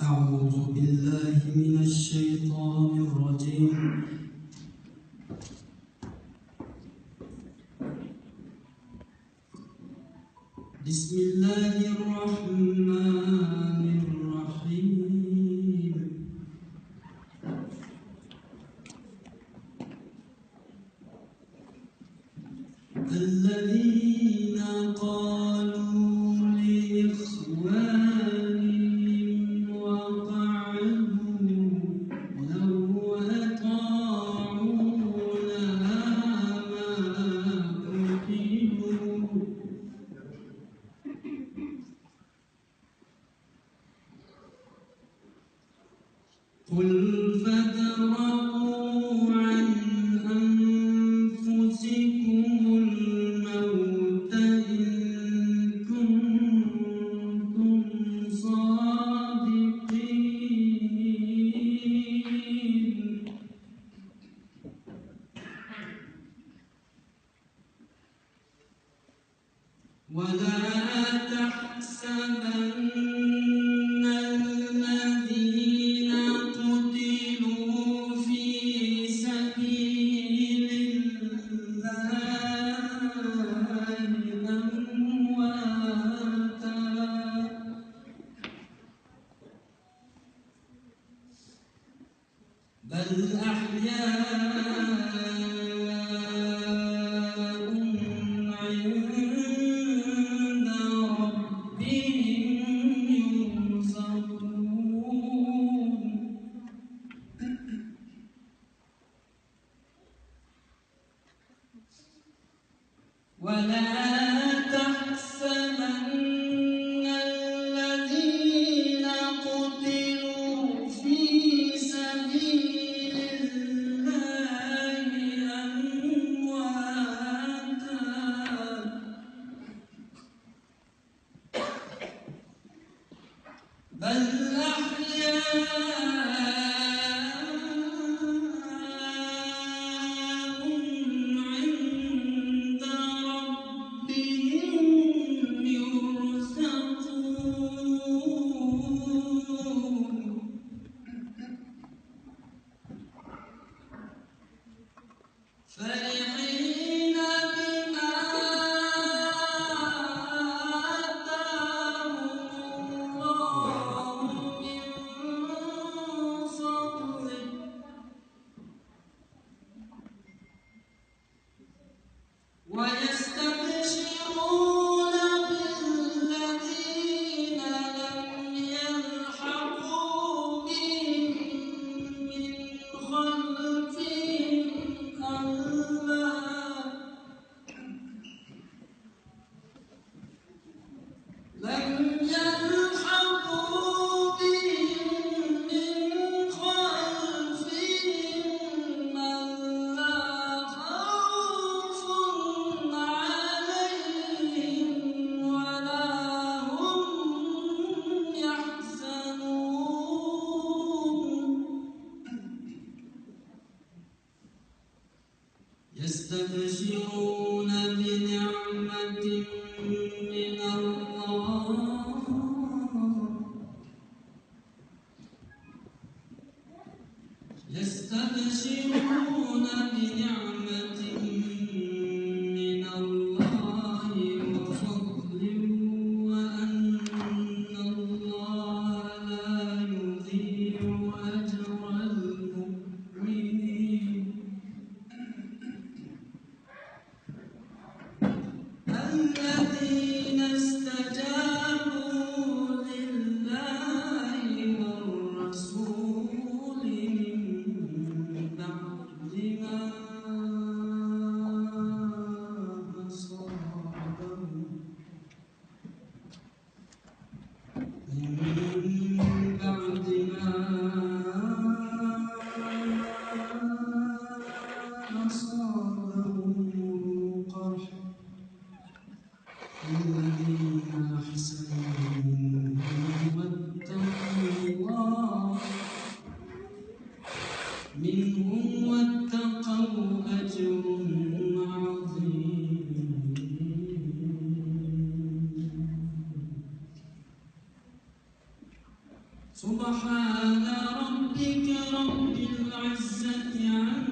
أعوذ بالله من الشيطان الرجيم. بسم الله الرحمن الرحيم. الذين قالوا لإخوانهم وقعدوا لو أطاعونا ما قتلوا قل فادرءوا عن أنفسكم الموت إن كنتم صادقين ولا تحسبن الذين قتلوا في سبيل الله أمواتا بل أحياء عند ربهم يرزقون ولا تحسبن الذين قتلوا في سبيل الله أمواتا بل أحياء عند ربهم يرزقون فرحين بما آتاهم الله من فضله ويستبشرون بالذين لم يلحقوا بهم من خلفهم ألا خوف عليهم ولا هم يحزنون يستبشرون بنعمة من الله يستبشرون بنعمة من الله وفضل وأن الله لا يضيع أجر المؤمنين الذين استجابوا لله والرسول من بعد ما أصابهم قرح الذين أحسنوا منهم واتقوا أجر عظيم سبحان ربك رب العزة عما